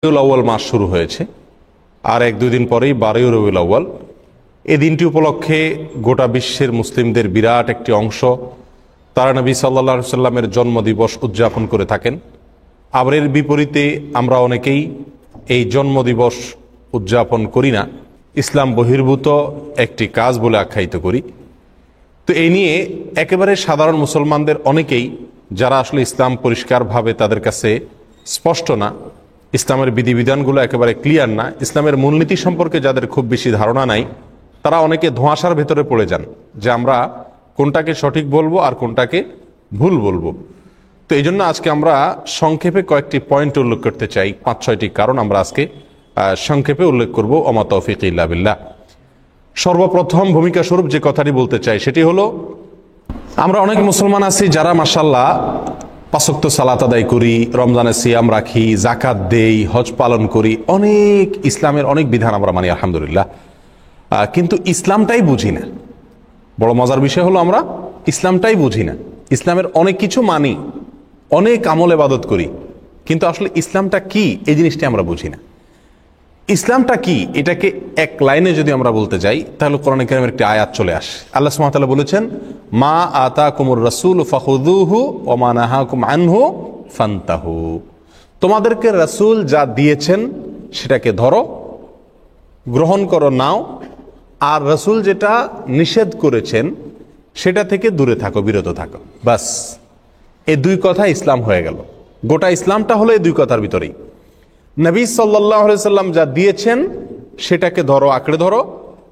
রবিউল আউয়াল মাস শুরু হয়েছে, আর এক দুই দিন পরেই 12ই রবিউল আউয়াল। এই দিনটি উপলক্ষে গোটা বিশ্বের মুসলিমদের বিরাট একটি অংশ তারা নবী সাল্লাল্লাহু আলাইহি সাল্লামের জন্মদিবস উদযাপন করে থাকেন। আবার এর বিপরীতে আমরা অনেকেই এই জন্মদিবস উদযাপন করি না, ইসলাম বহির্ভূত একটি কাজ বলে আখ্যায়িত করি। তো এই নিয়ে একেবারে সাধারণ মুসলমানদের অনেকেই, যারা আসলে ইসলাম পরিষ্কারভাবে তাদের কাছে স্পষ্ট না, ইসলামের বিধিবিধানগুলো একেবারে ক্লিয়ার না, ইসলামের মূলনীতি সম্পর্কে যাদের খুব বেশি ধারণা নাই, তারা অনেকে ধোঁয়াশার ভেতরে পড়ে যান যে আমরা কোনটাকে সঠিক বলবো আর কোনটাকে ভুল বলবো। তো এই জন্য আজকে আমরা সংক্ষেপে কয়েকটি পয়েন্ট উল্লেখ করতে চাই, 5-6টি কারণ আমরা আজকে সংক্ষেপে উল্লেখ করব। ওমা তৌফিক ইল্লা বিল্লাহ। সর্বপ্রথম ভূমিকা স্বরূপ যে কথাটি বলতে চাই সেটি হলো, আমরা অনেক মুসলমান আছি যারা মাশাআল্লাহ 5 ওয়াক্ত সালাত আদায় করি, রমজানে সিয়াম রাখি, যাকাত দেই, হজ পালন করি, অনেক ইসলামের অনেক বিধান আমরা মানি আলহামদুলিল্লাহ, কিন্তু ইসলামটাই বুঝি না। বড় মজার বিষয় হলো আমরা ইসলামটাই বুঝি না। ইসলামের অনেক কিছু মানি, অনেক আমল ইবাদত করি, কিন্তু আসলে ইসলামটা কি এই জিনিসটা আমরা বুঝি না। ইসলামটা কি এটাকে এক লাইনে যদি আমরা বলতে যাই তাহলে কোরআনে কারীমের একটি আয়াত চলে আসে। আল্লাহ সুবহানাহু ওয়া তাআলা বলেছেন, মা আতাকুমুর রাসূল ফাখুযুহু ওয়া মা নাহাকুম আনহু ফান্তাহু। তোমাদেরকে রাসূল যা দিয়েছেন সেটাকে ধরো, গ্রহণ করো, নাও, আর রাসূল যেটা নিষেধ করেছেন সেটা থেকে দূরে থাকো, বিরত থাকো। বাস, এই দুই কথা ইসলাম হয়ে গেল। গোটা ইসলামটা হলো এই দুই কথার ভিতরেই। নবী সাল্লাল্লাহু আলাইহি সাল্লাম যা দিয়েছেন সেটাকে ধরো, আঁকড়ে ধরো,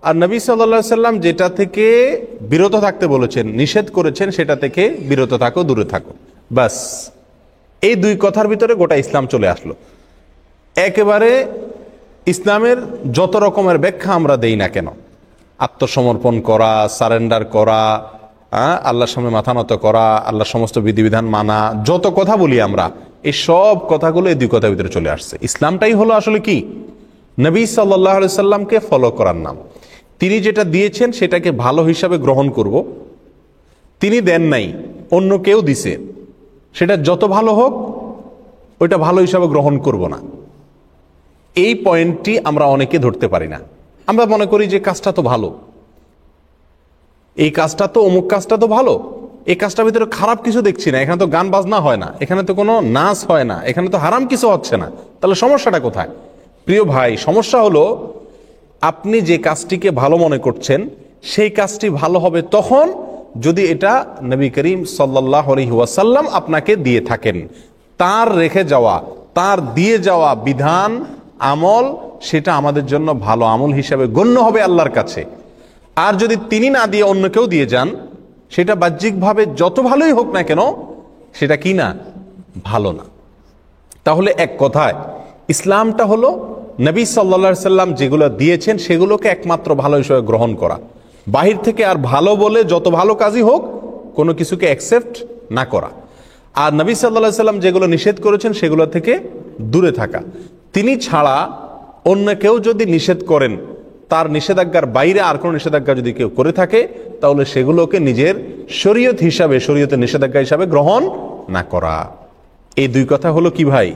আর নবী সাল্লাল্লাহু আলাইহি সাল্লাম যেটা থেকে বিরত থাকতে বলেছেন, নিষেধ করেছেন, সেটা থেকে বিরত থাকো, দূরে থাকো। বাস, এই দুই কথার ভিতরে গোটা ইসলাম চলে আসলো। একেবারে ইসলামের যত রকমের ব্যাখ্যা আমরা দেই না কেন, আত্মসমর্পণ করা, সারেন্ডার করা, আল্লাহর সামনে মাথা নত করা, আল্লাহর সমস্ত বিধিবিধান মানা, যত কথা বলি আমরা, এই সব কথাগুলো এই দুই কথার ভিতরে চলে আসছে। ইসলামটাই হলো আসলে কি, নবী সাল্লাল্লাহু আলাইহি সাল্লামকে ফলো করার নাম। তিনি যেটা দিয়েছেন সেটাকে ভালো হিসাবে গ্রহণ করব। তিনি দেন নাই, অন্য কেউ দিছে, সেটা যত ভালো হোক ওইটা ভালো হিসাবে গ্রহণ করব না। এই পয়েন্টটি আমরা অনেকে ধরতে পারি না। আমরা মনে করি যে কাজটা তো ভালো, এই কাজটা তো, অমুক কাজটা তো ভালো, এই কাজটার ভিতরে খারাপ কিছু দেখছি না, এখানে তো গান বাজনা হয় না, এখানে তো কোনো নাচ হয় না, এখানে তো হারাম কিছু হচ্ছে না, তাহলে সমস্যাটা কোথায়? প্রিয় ভাই, সমস্যা হলো আপনি যে কাজটিকে ভালো মনে করছেন সেই কাজটি ভালো হবে তখন যদি এটা নবী করিম সাল্লাল্লাহু আলাইহি ওয়াসাল্লাম আপনাকে দিয়ে থাকেন। তার রেখে যাওয়া, তার দিয়ে যাওয়া বিধান, আমল, সেটা আমাদের জন্য ভালো আমল হিসাবে গণ্য হবে আল্লাহর কাছে। আর যদি তিনি না দিয়ে অন্য কেউ দিয়ে যান, সেটা বাহ্যিকভাবে যত ভালোই হোক না কেন, সেটা কি না, ভালো না। তাহলে এক কথায় ইসলামটা হলো নবী সাল্লাল্লাহু আলাইহি সাল্লাম যেগুলো দিয়েছেন সেগুলোকে একমাত্র ভালো হিসেবে গ্রহণ করা, বাহির থেকে আর ভালো বলে যত ভালো কাজই হোক কোনো কিছুকে অ্যাকসেপ্ট না করা। আর নবী সাল্লাল্লাহু আলাইহি সাল্লাম যেগুলো নিষেধ করেছেন সেগুলো থেকে দূরে থাকা। তিনি ছাড়া অন্য কেউ যদি নিষেধ করেন, তার নিষেধাজ্ঞার বাইরে আর কোনো নিষেধাজ্ঞা যদি কেউ করে থাকে, তাহলে সেগুলোকে নিজের শরীয়ত হিসাবে, শরীয়তের নিষেধাজ্ঞা হিসাবে গ্রহণ না করা। এই দুই কথা হলো কি ভাই,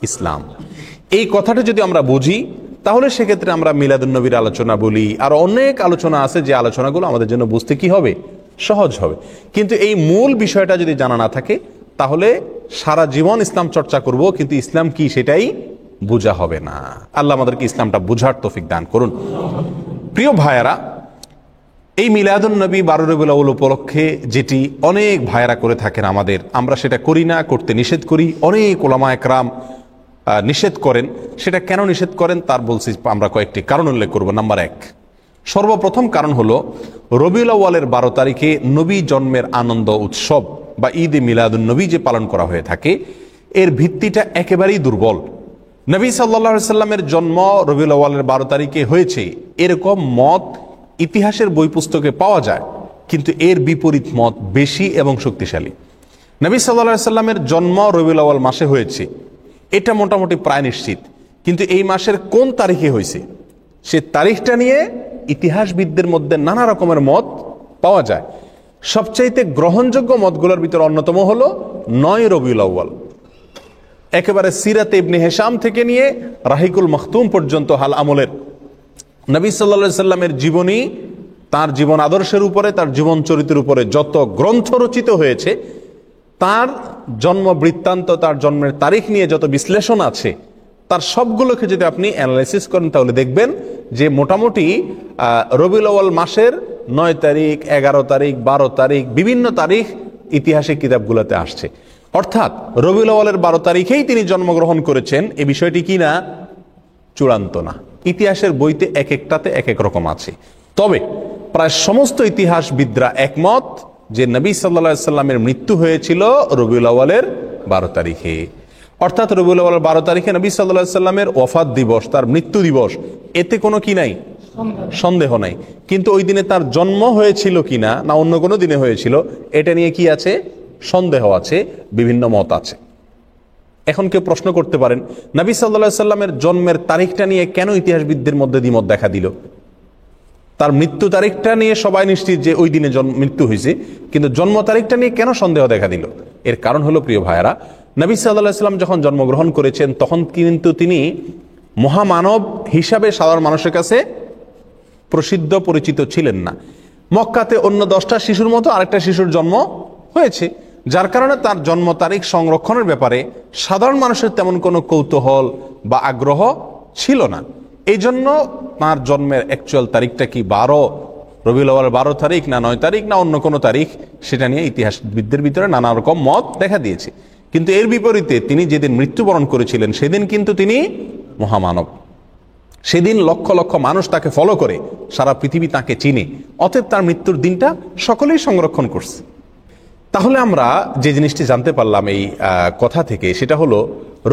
ইসলাম। এই কথাটা যদি আমরা বুঝি তাহলে সেক্ষেত্রে আমরা মিলাদুন নবীর আলোচনা বলি, আর অনেক আলোচনা আছে যে আলোচনাগুলো আমাদের জন্য বুঝতে কি হবে, সহজ হবে। কিন্তু এই মূল বিষয়টা যদি জানা না থাকে তাহলে সারা জীবন ইসলাম চর্চা করব, কিন্তু ইসলাম কি সেটাই বোঝা হবে না। আল্লাহ আমাদেরকে ইসলামটা বুঝার তৌফিক দান করুন। প্রিয় ভাইয়েরা, এই মিলাদুন নবী 12 রবিউল আউয়াল উপলক্ষে যেটি অনেক ভাইয়েরা করে থাকেন আমাদের, আমরা সেটা করি না, করতে নিষেধ করি। অনেক উলামা একরাম নিষেধ করেন। সেটা কেন নিষেধ করেন তার বলছি আমরা কয়েকটি কারণ উল্লেখ করব। নাম্বার 1, সর্বপ্রথম কারণ হলো রবিউল আউয়ালের 12 তারিখে নবী জন্মের আনন্দ উৎসব বা ঈদে মিলাদুন নবী যে পালন করা হয়ে থাকে, এর ভিত্তিটা একেবারেই দুর্বল। নবী সাল্লাল্লাহু আলাইহি সাল্লামের জন্ম রবিউল আউয়ালের 12 তারিখে হয়েছে এরকম মত ইতিহাসের বই পুস্তকে পাওয়া যায়, কিন্তু এর বিপরীত মত বেশি এবং শক্তিশালী। নবী সাল্লাল্লাহু আলাইহি সাল্লামের জন্ম রবিউল আউয়াল মাসে হয়েছে এটা মোটামুটি প্রায় নিশ্চিত, কিন্তু এই মাসের কোন তারিখে হয়েছে সে তারিখটা নিয়ে ইতিহাসবিদদের মধ্যে নানা রকমের মত পাওয়া যায়। সবচাইতে গ্রহণযোগ্য মতগুলোর ভিতরে অন্যতম হলো 9 রবিউল আউয়াল। একেবারে সিরাতে ইবনে হিশাম থেকে নিয়ে রাহিকুল মাখতুম পর্যন্ত হাল আমলের নবী সাল্লাল্লাহু আলাইহি সাল্লামের জীবনী, তার জীবন আদর্শের উপরে, তার জীবন চরিত্রের উপরে যত গ্রন্থ রচিত হয়েছে, তার জন্ম বৃত্তান্ত, তার জন্মের তারিখ নিয়ে যত বিশ্লেষণ আছে, তার সবগুলোকে যদি আপনি অ্যানালাইসিস করেন তাহলে দেখবেন যে মোটামুটি রবিউল আউয়াল মাসের 9 তারিখ, 11 তারিখ, 12 তারিখ, বিভিন্ন তারিখ ইতিহাসের কিতাবগুলোতে আসছে। অর্থাৎ রবিউল আউয়ালের 12 তারিখেই তিনি জন্মগ্রহণ করেছেন, এই বিষয়টি কি না? চূড়ান্ত না। ইতিহাসের বইতে এক একটাতে এক এক রকম আছে। তবে প্রায় সমস্ত ইতিহাসবিদরা একমত যে নবী সাল্লাল্লাহু আলাইহি সাল্লামের মৃত্যু হয়েছিল রবিউল আউয়ালের 12 তারিখে। অর্থাৎ রবিউল আউয়ালের 12 তারিখে নবী সাল্লাল্লাহু আলাইহি সাল্লামের ওয়াফাত দিবস, তার মৃত্যু দিবস, এতে কোনো কি নাই, সন্দেহ নাই। কিন্তু ওই দিনে তার জন্ম হয়েছিল কিনা না অন্য কোনো দিনে হয়েছিল, এটা নিয়ে কি আছে? সন্দেহ আছে, বিভিন্ন মত আছে। এখন কেউ প্রশ্ন করতে পারেন, নবী সাল্লাল্লাহু আলাইহি সাল্লামের জন্মের তারিখটা নিয়ে কেন ইতিহাসবিদদের মধ্যে দ্বিমত দেখা দিল? তার মৃত্যু তারিখটা নিয়ে সবাই নিশ্চিত যে ওই দিনে মৃত্যু হয়েছে, কিন্তু জন্ম তারিখটা নিয়ে কেন সন্দেহ দেখা দিল? এর কারণ হলো, প্রিয় ভাইয়েরা, নবী সাল্লাল্লাহু আলাইহি সাল্লাম যখন জন্মগ্রহণ করেছেন তখন কিন্তু তিনি মহামানব হিসাবে সাধারণ মানুষের কাছে প্রসিদ্ধ পরিচিত ছিলেন না। মক্কাতে অন্য 10টা শিশুর মতো আরেকটা শিশুর জন্ম হয়েছে, যার কারণে তার জন্ম তারিখ সংরক্ষণের ব্যাপারে সাধারণ মানুষের তেমন কোনো কৌতূহল বা আগ্রহ ছিল না। এই জন্য তার জন্মের অ্যাকচুয়াল তারিখটা কি রবিউল আউয়ালের 12 তারিখ না 9 তারিখ না অন্য কোনো তারিখ, সেটা নিয়ে ইতিহাসবিদদের ভিতরে নানা রকম মত দেখা দিয়েছে। কিন্তু এর বিপরীতে তিনি যেদিন মৃত্যুবরণ করেছিলেন সেদিন কিন্তু তিনি মহামানব। সেদিন লক্ষ লক্ষ মানুষ তাকে ফলো করে, সারা পৃথিবী তাকে চিনে। অতএব তার মৃত্যুর দিনটা সকলেই সংরক্ষণ করছে। তাহলে আমরা যে জিনিসটি জানতে পারলাম এই কথা থেকে, সেটা হলো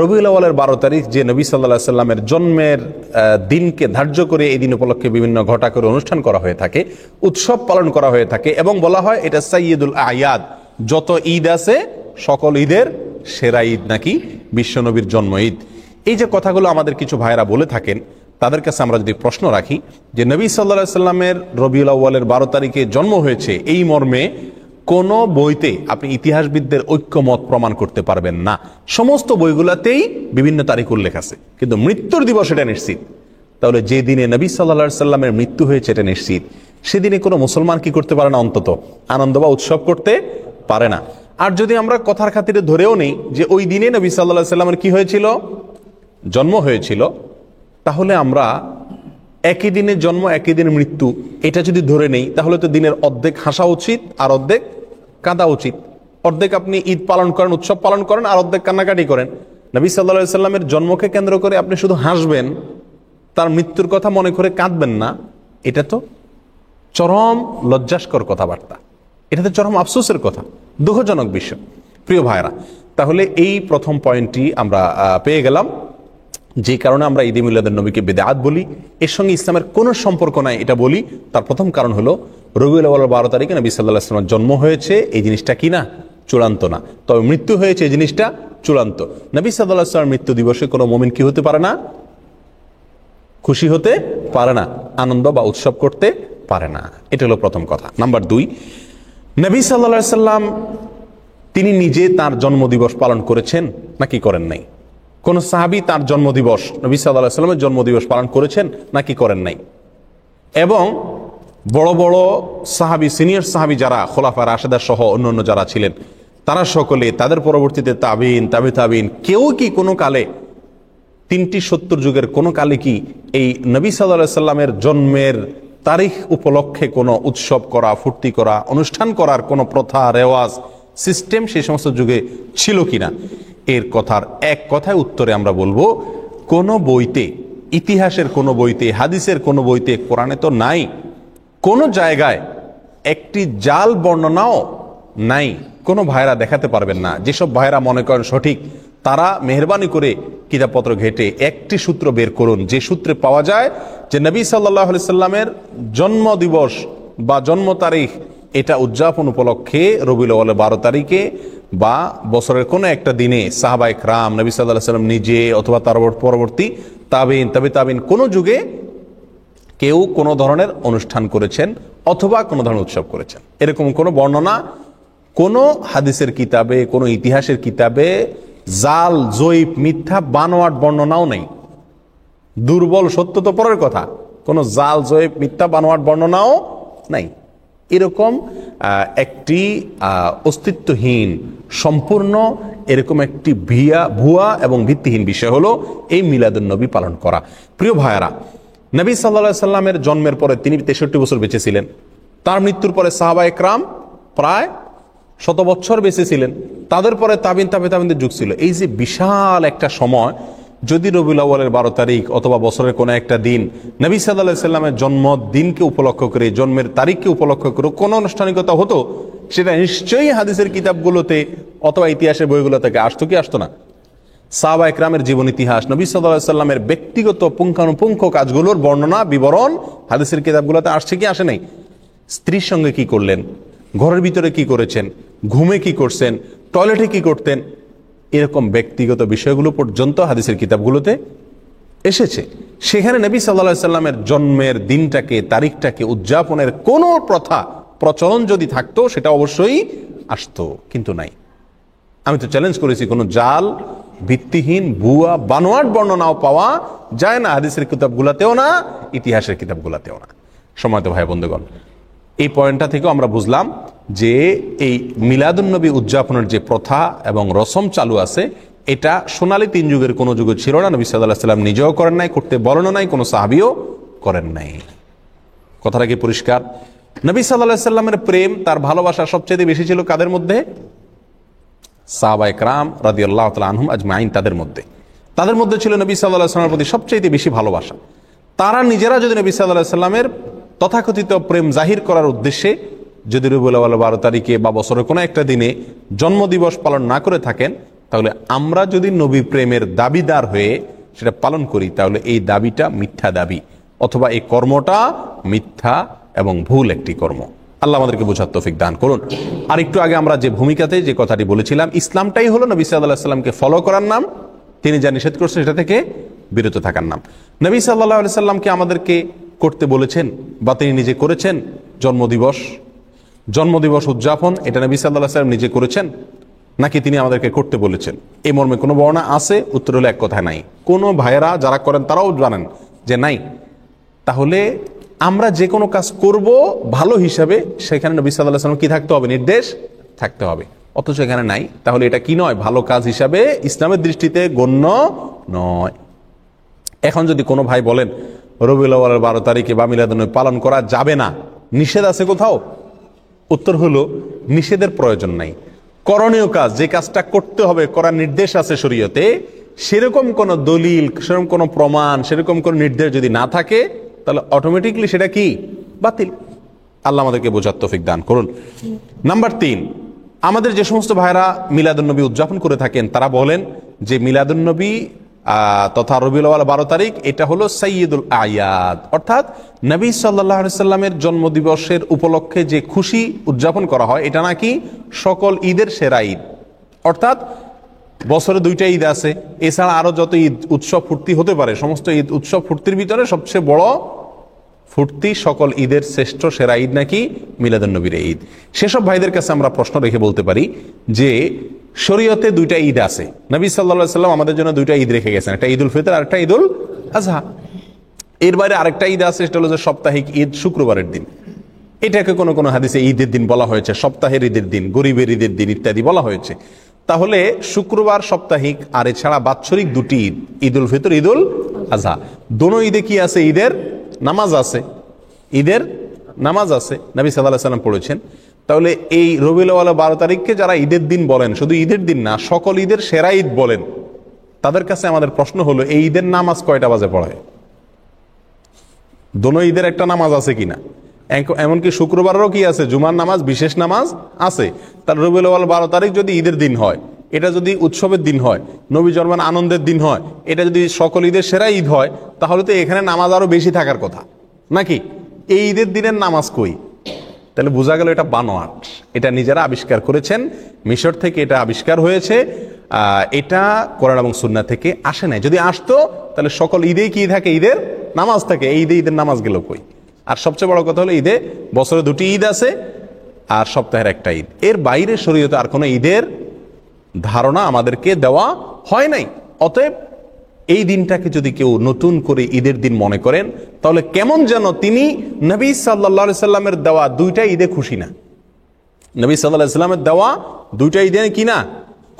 রবিউল আউয়ালের 12 তারিখ যে নবী সাল্লাল্লাহু আলাইহি সাল্লামের জন্মের দিনকে ধার্য করে এই দিন উপলক্ষে বিভিন্ন ঘটা করে অনুষ্ঠান করা হয়ে থাকে, উৎসব পালন করা হয়ে থাকে, এবং বলা হয় এটা সাইয়্যিদুল আয়াদ, যত ঈদ আছে সকল ঈদের সেরা ঈদ নাকি বিশ্বনবীর জন্ম ঈদ। এই যে কথাগুলো আমাদের কিছু ভাইরা বলে থাকেন, তাদের কাছে আমরা যদি প্রশ্ন রাখি যে নবী সাল্লাল্লাহু আলাইহি সাল্লামের রবিউল আউয়ালের 12 তারিখে জন্ম হয়েছে, এই মর্মে কোন বইতে আপনি ইতিহাসবিদদের ঐক্যমত প্রমাণ করতে পারবেন না। সমস্ত বইগুলোতেই বিভিন্ন তারিখ উল্লেখ আছে, কিন্তু মৃত্যুর দিবস এটা নিশ্চিত। তাহলে যে দিনে নবী সাল্লাল্লাহু আলাইহি সাল্লামের মৃত্যু হয়েছে এটা নিশ্চিত, সেদিনে কোনো মুসলমান কি করতে পারে না? অন্তত আনন্দ বা উৎসব করতে পারে না। আর যদি আমরা কথার খাতিরে ধরেও নেই যে ওই দিনে নবী সাল্লাল্লাহু আলাইহি সাল্লামের কি হয়েছিল? জন্ম হয়েছিল, তাহলে আমরা একই দিনে জন্ম একই দিনে মৃত্যু এটা যদি ধরে নেই, তাহলে তো দিনের অর্ধেক হাসা উচিত আর অর্ধেক কাঁদা উচিত। অর্ধেক আপনি ঈদ পালন করেন, উৎসব পালন করেন, আর অর্ধেক কান্নাকাটি করেন। নবী সাল্লাল্লাহু আলাইহি সাল্লামের জন্মকে কেন্দ্র করে আপনি শুধু হাসবেন, তার মৃত্যুর কথা মনে করে কাঁদবেন না, এটা তো চরম লজ্জাস্কর কথাবার্তা, এটা তো চরম আফসোসের কথা, দুঃখজনক বিষয়। প্রিয় ভাইরা, তাহলে এই প্রথম পয়েন্টটি আমরা পেয়ে গেলাম, যে কারণে আমরা ঈদে মিলাদুন নবীকে বিদআত বলি, এর সঙ্গে ইসলামের কোনো সম্পর্ক নাই এটা বলি। তার প্রথম কারণ হলো রবিউল আউয়ালের 12 তারিখে নবী সাল্লাল্লাহু আলাইহি ওয়াসাল্লামের জন্ম হয়েছে, এই জিনিসটা কি না? চূড়ান্ত না। তবে মৃত্যু হয়েছে, এই জিনিসটা চূড়ান্ত। নবী সাল্লাল্লাহু আলাইহি ওয়াসাল্লামের মৃত্যু দিবসে কোনো মুমিন কি হতে পারে না? খুশি হতে পারে না, আনন্দ বা উৎসব করতে পারে না। এটা হলো প্রথম কথা। নাম্বার 2, নবী সাল্লাল্লাহু আলাইহি ওয়াসাল্লাম তিনি নিজে তার জন্মদিবস পালন করেছেন নাকি করেন নাই? কোন সাহাবী তার জন্মদিবস, নবী সাল্লাল্লাহু আলাইহি ওয়াসাল্লামের জন্মদিবস পালন করেছেন নাকি করেন নাই? এবং বড় বড় সাহাবী, সিনিয়র সাহাবী যারা খোলাফা রাশেদা সহ অন্যান্য যারা ছিলেন, তারা সকলে, তাদের পরবর্তীতে তাবিন, তাবে তাবিন, কেউ কি কোনো কালে 3টি 70 যুগের কোনো কালে কি এই নবী সাল্লাল্লাহু আলাইহি ওয়াসাল্লামের জন্মের তারিখ উপলক্ষে কোনো উৎসব করা, ফুর্তি করা, অনুষ্ঠান করার কোনো প্রথা, রেওয়াজ, সিস্টেম সেই সমস্ত যুগে ছিল কিনা? এর কথার এক কথায় উত্তরে আমরা বলবো, কোনো বইতে, ইতিহাসের কোনো বইতে, হাদিসের কোনো বইতে, কোরআনে তো নাই, কোনো জায়গায় একটি জাল বর্ণনাও নাই। কোনো ভাইরা দেখাতে পারবেন না। যেসব ভাইরা মনে করেন সঠিক, তারা মেহরবানি করে কিতাবপত্র ঘেটে একটি সূত্র বের করুন, যে সূত্রে পাওয়া যায় যে নবী সাল্লাল্লাহু আলাইহি সাল্লামের জন্ম দিবস বা জন্ম তারিখ এটা উদযাপন উপলক্ষে রবিউল আউয়ালের 12 তারিখে বা বছরের কোনো একটা দিনে সাহাবায়ে কেরাম, নবী সাল্লাল্লাহু আলাইহি সাল্লাম নিজে অথবা তার পরবর্তী তাবিন, তাবে তাবিন, কোনো যুগে কেউ কোনো ধরনের অনুষ্ঠান করেছেন অথবা কোনো ধরনের উৎসব করেছেন, এরকম কোনো বর্ণনা কোনো হাদিসের কিতাবে, কোনো ইতিহাসের কিতাবে জাল, জয়ীফ, মিথ্যা, বানোয়াট বর্ণনাও নেই। দুর্বল সত্য তো পরের কথা, কোনো জাল, জয়ীফ, মিথ্যা, বানোয়াট বর্ণনাও নাই। এরকম একটি অস্তিত্বহীন, সম্পূর্ণ এরকম একটি ভুয়া এবং ভিত্তিহীন বিষয় হলো এই মিলাদুন্নবী পালন করা। প্রিয় ভাইয়ারা, নবী সাল্লাল্লাহু আলাইহি সাল্লামের জন্মের পরে তিনি 63 বছর বেঁচে ছিলেন। তার মৃত্যুর পরে সাহাবায়ে কেরাম প্রায় 100 বছর বেঁচে ছিলেন। তাদের পরে তাবিনদের যুগ ছিল। এই যে বিশাল একটা সময়, যদি রবিউল আউয়ালের 12 তারিখ অথবা বছরের কোনো একটা দিন নবী সাল্লাল্লাহু আলাইহি সাল্লামের জন্মদিনকে উপলক্ষ করে, জন্মের তারিখকে উপলক্ষ করে কোনো আনুষ্ঠানিকতা হতো, সেটা নিশ্চয়ই হাদিসের কিতাবগুলোতে অথবা ইতিহাসের বইগুলো থেকে আসতো কি আসতো না? সাহাবায়ে কেরামের জীবন ইতিহাস, নবী সাল্লাল্লাহু আলাইহি সাল্লামের ব্যক্তিগত পুঙ্খানুপুঙ্খ কাজগুলোর বর্ণনা, বিবরণ হাদিসের কিতাবগুলোতে আসছে কি আসে নাই? স্ত্রীর সঙ্গে কি করলেন, ঘরের ভিতরে কি করেছেন, ঘুমে কি করছেন, টয়লেটে কি করতেন, এরকম ব্যক্তিগত বিষয়গুলো পর্যন্ত হাদিসের কিতাবগুলোতে এসেছে। সেখানে নবী সাল্লাল্লাহু আলাইহি সাল্লামের জন্মের দিনটাকে, তারিখটাকে উদযাপনের কোনো প্রথা, প্রচলন যদি থাকতো, সেটা অবশ্যই আসতো, কিন্তু নাই। আমি তো চ্যালেঞ্জ করেছি, কোনো জাল, ভিত্তিহীন, ভুয়া, বানোয়াট বর্ণনাও পাওয়া যায় না হাদিসের কিতাবগুলোতেও না, ইতিহাসের কিতাবগুলোতেও না। সম্মানিত ভাই বন্ধুগণ, এই পয়েন্টটা থেকেও আমরা বুঝলাম যে এই মিলাদুন্নবী উদযাপনের যে প্রথা এবং রসম চালু আছে, এটা সোনালী 3 যুগের কোনো যুগে ছিল না। নবী সাল্লাল্লাহু আলাইহি সাল্লাম নিজেও করেন নাই, করতে বলেনও নাই, কোনো সাহাবীও করেন নাই। কথাটা কি পরিষ্কার? নবী সাল্লাল্লাহু আলাইহি সাল্লামের প্রেম, তার ভালোবাসা সবচেয়ে বেশি ছিল কাদের মধ্যে? সাহাবায়ে কেরাম রাদিয়াল্লাহু তাআলা আনহুম আজমাইন, তাদের মধ্যে ছিল নবী সাল্লাল্লাহু আলাইহি সাল্লামের প্রতি সবচেয়ে বেশি ভালোবাসা। তারা নিজেরা যদি নবী সাল্লাল্লাহু আলাইহি সাল্লামের তথাকথিত প্রেম জাহির করার উদ্দেশ্যে যদি রবিউল আউয়াল 12 তারিখে বা বছরের কোনো একটা দিনে জন্মদিবস পালন না করে থাকেন, তাহলে আমরা যদি নবী প্রেমের দাবিদার হয়ে সেটা পালন করি, তাহলে এই দাবিটা মিথ্যা দাবি, অথবা এই কর্মটা মিথ্যা এবং ভুল একটি কর্ম। আল্লাহ আমাদেরকে বোঝার তৌফিক দান করুন। আর একটু আগে আমরা যে ভূমিকাতে যে কথাটি বলেছিলাম, ইসলামটাই হলো নবী সাল্লাল্লাহু আলাইহি সাল্লামকে ফলো করার নাম, তিনি যা নিষেধ করছেন সেটা থেকে বিরত থাকার নাম। নবী সাল্লাল্লাহু আলাইহি সাল্লামকে আমাদেরকে করতে বলেছেন বা তিনি নিজে করেছেন জন্মদিবস উদযাপন, এটা নবী সাল্লাল্লাহু আলাইহি সাল্লাম নিজে করেছেন নাকি তিনি আমাদেরকে করতে বলেছেন? এই মর্মে কোনো বর্ণনা আছে? উত্তর হলো এক কথায় নাই। কোনো ভাইয়েরা যারা করেন তারাও জানেন যে নাই। তাহলে আমরা যে কোনো কাজ করব ভালো হিসাবে, সেখানে নবী সাল্লাল্লাহু আলাইহি সাল্লাম কি থাকতে হবে? নির্দেশ থাকতে হবে। অথচ এখানে নাই। তাহলে এটা কি নয়? ভালো কাজ হিসাবে ইসলামের দৃষ্টিতে গণ্য নয়। এখন যদি কোনো ভাই বলেন রবিউল আউয়ালের 12 তারিখে বা মিলাদুন্নবী পালন করা যাবে না, নিষেধ আছে কোথাও? উত্তর হলো নিষেধের প্রয়োজন নাই। করণীয় কাজ, যে কাজটা করতে হবে, করার নির্দেশ আছে শরীয়তে, সেরকম কোনো দলিল, সেরকম কোনো প্রমাণ, সেরকম কোনো নির্দেশ যদি না থাকে, তাহলে অটোমেটিকলি সেটা কি? বাতিল। আল্লাহ আমাদেরকে বোঝার তৌফিক দান করুন। নাম্বার 3, আমাদের যে সমস্ত ভাইরা মিলাদুন্নবী উদযাপন করে থাকেন, তারা বলেন যে মিলাদুন্নবী তথা রবিউল আউয়াল 12 তারিখ এটা হলো সাইয়্যিদুল আয়াদ, অর্থাৎ নবী সাল্লাল্লাহু আলাইহি সাল্লামের জন্মদিবসের উপলক্ষে যে খুশি উদযাপন করা হয়, এটা নাকি সকল ঈদের সেরা ঈদ। অর্থাৎ বছরে 2টা ঈদ আছে, এছাড়া আরো যত ঈদ উৎসব ফুর্তি হতে পারে, সমস্ত ঈদ উৎসব ফুর্তির ভিতরে সবচেয়ে বড় ফুর্তি, সকল ঈদের শ্রেষ্ঠ সেরা ঈদ নাকি মিলাদুন্নবীর ঈদ। সেসব ভাইদের কাছে আমরা প্রশ্ন রেখে বলতে পারি যে শরীয়তে 2টা ঈদ আছে। নবী সাল্লাল্লাহু আলাইহি সাল্লাম আমাদের জন্য 2টা ঈদ রেখে গেছেন, একটা ঈদুল ফিতর আর একটা ঈদুল আজহা। এর বাইরে আরেকটা ঈদ আছে, সেটা হলো যে সাপ্তাহিক ঈদ, শুক্রবারের দিন। এটাকে কোনো কোনো হাদিসে ঈদের দিন বলা হয়েছে, সপ্তাহের ঈদের দিন, গরিবের ঈদের দিন ইত্যাদি বলা হয়েছে। তাহলে শুক্রবার সাপ্তাহিক আর এছাড়া বাৎসরিক 2টি ঈদ, ঈদুল ফিতর, ঈদুল আজহা, দোনো ঈদে কি আছে? ঈদের নামাজ আছে, ঈদের নামাজ আছে, নবী সাল্লাল্লাহু আলাইহি সাল্লাম পড়েছেন। তাহলে এই রবিউল আউয়াল 12 তারিখকে যারা ঈদের দিন বলেন, শুধু ঈদের দিন না, সকল ঈদের সেরা ঈদ বলেন, তাদের কাছে আমাদের প্রশ্ন হলো এই ঈদের নামাজ কয়টা বাজে পড়ায়? দোনো ঈদের একটা নামাজ আছে কিনা? এমনকি শুক্রবারেরও কি আছে? জুমার নামাজ, বিশেষ নামাজ আছে। তার রবিউল আউয়াল 12 তারিখ যদি ঈদের দিন হয়, এটা যদি উৎসবের দিন হয়, নবী জন্মের আনন্দের দিন হয়, এটা যদি সকল ঈদের সেরা ঈদ হয়, তাহলে তো এখানে নামাজ আরো বেশি থাকার কথা নাকি? এই ঈদের দিনের নামাজ কই? তাহলে বোঝা গেল এটা বানোয়াট, এটা নিজেরা আবিষ্কার করেছেন, মিশর থেকে এটা আবিষ্কার হয়েছে, এটা কোরআন এবং সুন্নাহ থেকে আসে নাই। যদি আসতো তাহলে সকল ঈদেই কি থাকে? ঈদের নামাজ থাকে। এই ঈদে ঈদের নামাজ গেল কই? আর সবচেয়ে বড় কথা হলো ঈদে বছরে 2টি ঈদ আছে আর সপ্তাহের একটা ঈদ। এর বাইরে শরীয়তে আর কোনো ঈদের ধারণা আমাদেরকে দেওয়া হয় নাই। অতএব এই দিনটাকে যদি কেউ নতুন করে ঈদের দিন মনে করেন, তাহলে কেমন যেন তিনি নবী সাল্লাল্লাহু আলাইহি সাল্লামের দেওয়া দুইটা ঈদে খুশি না। নবী সাল্লাল্লাহু আলাইহি সাল্লামের দেওয়া দুইটা ঈদে কি না,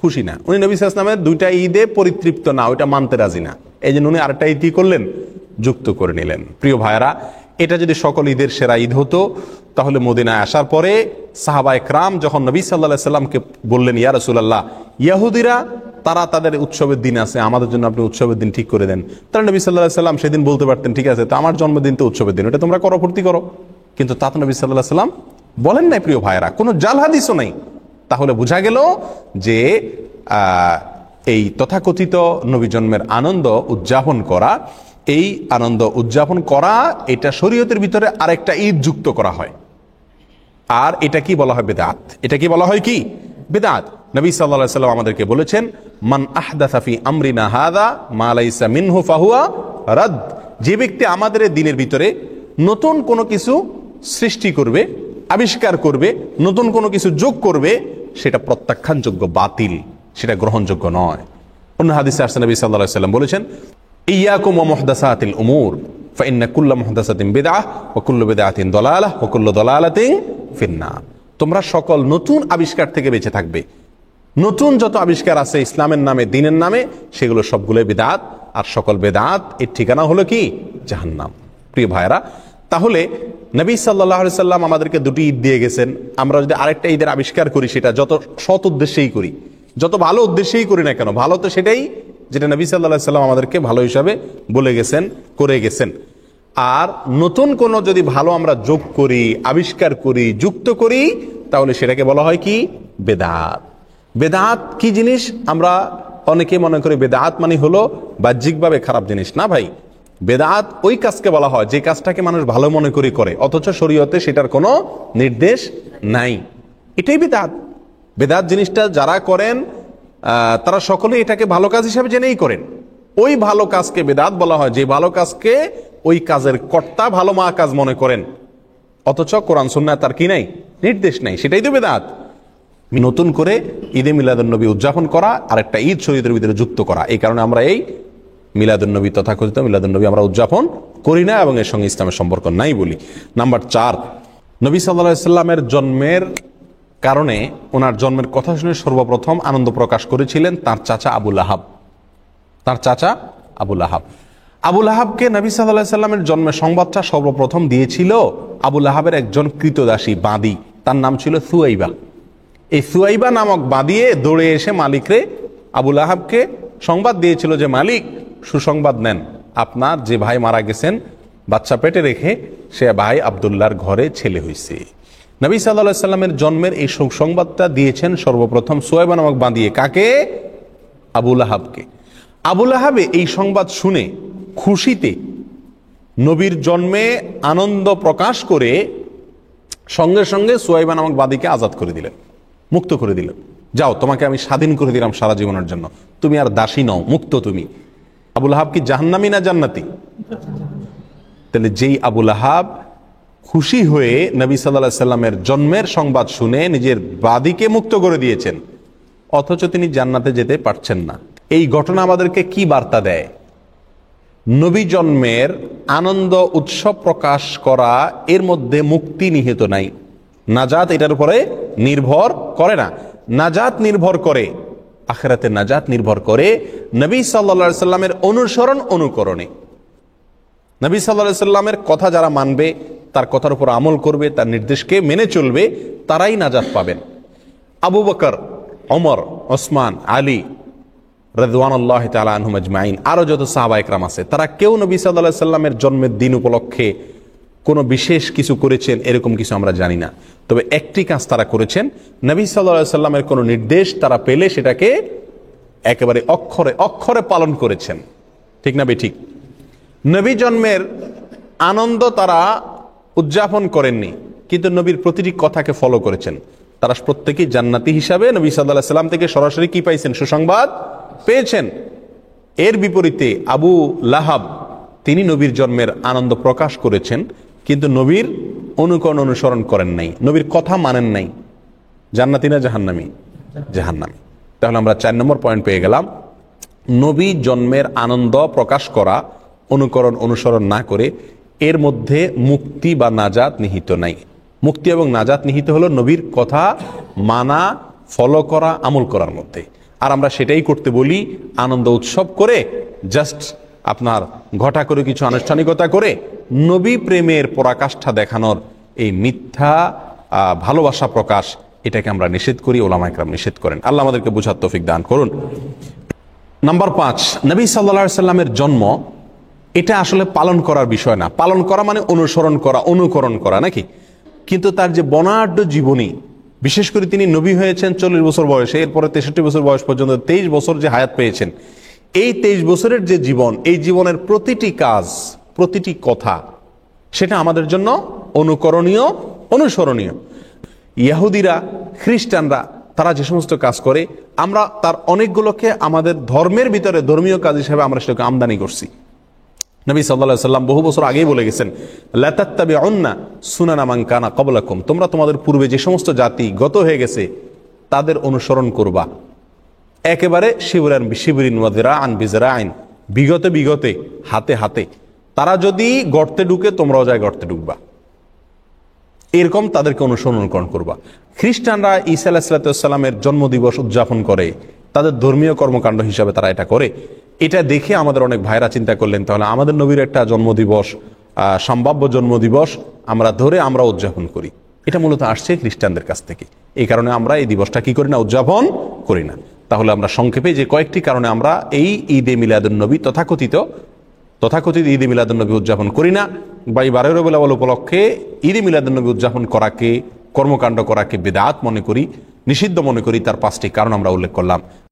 খুশি না। উনি নবী সাল্লাল্লাহু আলাইহি সাল্লামের দুইটা ঈদে পরিতৃপ্ত না, ওইটা মানতে রাজি না। এই জন্য উনি আরেকটা ঈদ কি করলেন, যুক্ত করে নিলেন। প্রিয় ভাইরা, এটা যদি সকল ঈদের সেরা ঈদ হতো, তাহলে মদিনায় আসার পরে সাহাবায়ে কেরাম যখন নবী সাল্লাল্লাহু আলাইহি সাল্লামকে বললেন, ইয়া রাসূলুল্লাহ, ইহুদিরা তারা তাদের উৎসবের দিন আছে, আমাদের জন্য আপনি উৎসবের দিন ঠিক করে দেন। তারা নবী সাল্লাল্লাহু আলাইহি সাল্লাম সেদিন বলতে পারতেন, ঠিক আছে, তো আমার জন্মদিন তো উৎসবের দিন, এটা তোমরা করো, ফুর্তি করো। কিন্তু তা তো নবী সাল্লাল্লাহু আলাইহি সাল্লাম বলেন নাই। প্রিয় ভাইরা, কোনো জাল হাদিসও নাই। তাহলে বোঝা গেল যে এই তথাকথিত নবী জন্মের আনন্দ উদযাপন করা, এই আনন্দ উদযাপন করা, এটা শরীয়তের ভিতরে আরেকটা ঈদ যুক্ত করা হয়। আর এটা কি বলা হয়, বিদআত। এটা কি বলা হয়, কি বিদআত। নবী সাল্লাল্লাহু আলাইহি সাল্লাম আমাদেরকে বলেছেন, মান আহদাসা ফি আমরিনা হাযা মা লাইসা মিনহু ফাহুয়া রাদ। যে ব্যক্তি আমাদের দিনের ভিতরে নতুন কোনো কিছু সৃষ্টি করবে, আবিষ্কার করবে, নতুন কোনো কিছু যোগ করবে, সেটা প্রত্যাখ্যানযোগ্য, বাতিল, সেটা গ্রহণযোগ্য নয়। অন্য হাদিসে আসছে নবী সাল্লাল্লাহু আলাইহি সাল্লাম বলেছেন, ইয়াকুম ওয়া মুহদাসাতিল উমুর ফাইন্না কুল্লা মুহদাসাতিন বিদআহ ওয়া কুল্লু বিদআতিন দালালাহ ওয়া কুল্লু দালালাতিন ফিন্নার। তোমরা সকল নতুন আবিষ্কার থেকে বেঁচে থাকবে। নতুন যত আবিষ্কার আছে ইসলামের নামে, দ্বীনের নামে, সেগুলো সবগুলো বিদআত, আর সকল বিদআত এর ঠিকানা হলো কি, জাহান্নাম। প্রিয় ভাইরা, তাহলে নবী সাল্লাল্লাহু আলাইহি সাল্লাম আমাদেরকে দুটি ঈদ দিয়ে গেছেন। আমরা যদি আরেকটা ঈদের আবিষ্কার করি, সেটা যত সৎ উদ্দেশ্যেই করি, যত ভালো উদ্দেশ্যেই করি না কেন, ভালো তো সেটাই যেটা নবী সাল্লাল্লাহু আলাইহি সাল্লাম আমাদেরকে ভালো হিসাবে বলে গেছেন, করে গেছেন। আর নতুন কোন যদি ভালো আমরা যোগ করি, আবিষ্কার করি, যুক্ত করি, তাহলে সেটাকে বলা হয় কি, বেদাত। বেদাত কি জিনিস? আমরা অনেকে মনে করি বেদাত মানে হলো বাহ্যিকভাবে খারাপ জিনিস। না ভাই, বেদাত ওই কাজকে বলা হয় যে কাজটাকে মানুষ ভালো মনে করে করে, অথচ শরীয়তে সেটার কোনো নির্দেশ নাই। এটাই বেদাত। বেদাত জিনিসটা যারা করেন তারা সকলে এটাকে ভালো কাজ হিসাবে জেনেই করেন। ওই ভালো কাজকে বেদাত বলা হয় যে ভালো কাজকে ওই কাজের কর্তা ভালো মা কাজ মনে করেন, অথচ কোরআন সুন্নাহ তার কি নাই, নির্দেশ নাই। সেটাই তো বেদাত। নতুন করে ঈদে মিলাদুন্নবী উদযাপন করা, আর একটা ঈদ শরীয়তের ভিতরে যুক্ত করা। এই কারণে আমরা এই মিলাদুন্নবী, তথাকথিত মিলাদুন্নবী আমরা উদযাপন করি না এবং এর সঙ্গে ইসলামের সম্পর্ক নাই বলি। নাম্বার 4, নবী সাল্লাল্লাহু আলাইহি সাল্লামের জন্মের কারণে, ওনার জন্মের কথা শুনে সর্বপ্রথম আনন্দ প্রকাশ করেছিলেন তার চাচা আবু লাহাব। তার চাচা আবু লাহাব, আবু লাহাবকে নবী সাল্লাল্লাহু আলাইহি সাল্লামের জন্মের সংবাদটা সর্বপ্রথম দিয়েছিল আবু লাহাবের একজন কৃতদাসী বাঁদী, তার নাম ছিল সুয়াইবা। এই সুয়াইবা নামক বাঁদিয়ে দৌড়ে এসে মালিকরে, আবু লাহাবকে সংবাদ দিয়েছিল যে, মালিক সুসংবাদ নেন, আপনার যে ভাই মারা গেছেন বাচ্চা পেটে রেখে, সে ভাই আব্দুল্লাহর ঘরে ছেলে হয়েছে। নবী সাল্লাল্লাহু আলাইহি সাল্লামের জন্মের এই সুসংবাদটা দিয়েছেন সর্বপ্রথম সুয়াইবা নামক বাঁদিয়ে। কাকে? আবু লাহাবকে। আবু লাহাবে এই সংবাদ শুনে খুশিতে নবীর জন্মে আনন্দ প্রকাশ করে সঙ্গে সঙ্গে সুয়াইবা নামক বাদীকে আজাদ করে দিলেন, মুক্ত করে দিলেন। যাও, তোমাকে আমি স্বাধীন করে দিলাম সারা জীবনের জন্য, তুমি আর দাসী নও, মুক্ত তুমি। আবু লাহাব কি জাহান্নামী না জান্নাতি? তাহলে যেই আবু লাহাব খুশি হয়ে নবী সাল্লাল্লাহু আলাইহি সাল্লামের জন্মের সংবাদ শুনে নিজের বাদীকে মুক্ত করে দিয়েছেন, অথচ তিনি জান্নাতে যেতে পারছেন না। এই ঘটনা আমাদেরকে কি বার্তা দেয়? নবী জন্মের আনন্দ উৎসব প্রকাশ করা, এর মধ্যে মুক্তি নিহিত নাই। নাজাত এটার উপরে নির্ভর করে না। নাজাত নির্ভর করে, আখিরাতে নাজাত নির্ভর করে নবী সাল্লাল্লাহু আলাইহি সাল্লামের অনুসরণ অনুকরণে। নবী সাল্লাল্লাহু আলাইহি সাল্লামের কথা যারা মানবে, তার কথার উপর আমল করবে, তার নির্দেশকে মেনে চলবে, তারাই নাজাত পাবেন। আবু বকর, ওমর, ওসমান, আলী রাদিয়াল্লাহু তাআলা আনহুম আজমাইন, আরো যত সাহাবায়ে কেরাম আছে, তারা কেউ নবী সাল্লাল্লাহু আলাইহি সাল্লামের জন্মের দিন উপলক্ষে কোনো বিশেষ কিছু করেছেন এরকম কিছু আমরা জানি না। তবে একটি কাজ তারা করেছেন, নবী সাল্লাল্লাহু আলাইহি সাল্লামের কোনো নির্দেশ তারা পেলে সেটাকে একেবারে অক্ষরে অক্ষরে পালন করেছেন। ঠিক না বেঠিক? নবী জন্মের আনন্দ তারা উদযাপন করেননি, কিন্তু নবীর প্রতিটি কথাকে ফলো করেছেন। তারা প্রত্যেকেই জান্নাতি হিসাবে নবী সাল্লাল্লাহু আলাইহি সাল্লাম থেকে সরাসরি কি পাইছেন? সুসংবাদ পেয়েছেন। এর বিপরীতে আবু লাহাব, তিনি নবীর জন্মের আনন্দ প্রকাশ করেছেন, কিন্তু নবীর অনুকরণ অনুসরণ করেন নাই, নবীর কথা মানেন নাই। জান্নাতি না জাহান্নামী? জাহান্নামী। তাহলে আমরা 4 নম্বর পয়েন্ট পেয়ে গেলাম। নবী জন্মের আনন্দ প্রকাশ করা, অনুকরণ অনুসরণ না করে এর মধ্যে মুক্তি বা নাজাত নিহিত নাই। মুক্তি এবং নাজাত নিহিত হলো নবীর কথা মানা, ফলো করা, আমল করার মধ্যে। আর আমরা সেটাই করতে বলি, আনন্দ উৎসব করে, জাস্ট আপনার ঘটা করে কিছু আনুষ্ঠানিকতা করে নবী প্রেমের পরাকাষ্ঠা দেখানোর এই মিথ্যা ভালোবাসা প্রকাশ, এটাকে আমরা নিষেধ করি, ওলামায়ে কেরাম নিষেধ করেন। আল্লাহ আমাদেরকে বুঝার তৌফিক দান করুন। নাম্বার 5, নবী সাল্লাল্লাহু আলাইহি সাল্লামের জন্ম এটা আসলে পালন করার বিষয় না। পালন করা মানে অনুসরণ করা, অনুকরণ করা, নাকি? কিন্তু তার যে বর্ণাঢ্য জীবনী, বিশেষ করে তিনি নবী হয়েছেন 40 বছর বয়সে, এরপরে 63 বছর বয়স পর্যন্ত 23 বছর যে হায়াত পেয়েছেন, এই 23 বছরের যে জীবন, এই জীবনের প্রতিটি কাজ, প্রতিটি কথা, সেটা আমাদের জন্য অনুকরণীয়, অনুসরণীয়। ইহুদিরা, খ্রিস্টানরা তারা যে সমস্ত কাজ করে, আমরা তার অনেকগুলোকে আমাদের ধর্মের ভিতরে ধর্মীয় কাজ হিসেবে আমরা সেটাকে আমদানি করছি। নবী সাল্লাল্লাহু আলাইহি সাল্লাম বহু বছর আগেই বলে গেছেন, লা তাত্তাবিউন্না সুনানা মান কানা ক্বাবলাকুম, তোমরা তোমাদের পূর্বে যে সমস্ত জাতি গত হয়ে গেছে তাদের অনুসরণ করবা, একেবারে শিবরান বিশিবরিন ওয়া যিরাআন বিযরাইন, বিগতে বিগতে, হাতে হাতে। তারা যদি গর্তে ঢুকে তোমরাও যায় গর্তে ঢুকবা, এরকম তাদেরকে অনুসরণ করবা। খ্রিস্টানরা ঈসা আলাইহিস সালামের জন্মদিবস উদযাপন করে, তাদের ধর্মীয় কর্মকাণ্ড হিসাবে তারা এটা করে। এটা দেখে আমাদের অনেক ভাইরা চিন্তা করলেন, তাহলে আমাদের নবীর একটা জন্মদিবস, সম্ভাব্য জন্মদিবস আমরা ধরে আমরা উদযাপন করি। এটা মূলত আসছে খ্রিস্টানদের কাছ থেকে। এই কারণে আমরা এই দিবসটা কি করি না, উদযাপন করি না। তাহলে আমরা সংক্ষেপে যে কয়েকটি কারণে আমরা এই ঈদে মিলাদুন্নবী তথাকথিত ঈদে মিলাদুন্নবী উদযাপন করি না, বা এই 12 রবিউল আউয়াল উপলক্ষে ঈদে মিলাদুন্নবী উদযাপন করাকে, কর্মকাণ্ড করাকে বিদআত মনে করি, নিষিদ্ধ মনে করি, তার 5টি কারণ আমরা উল্লেখ করলাম।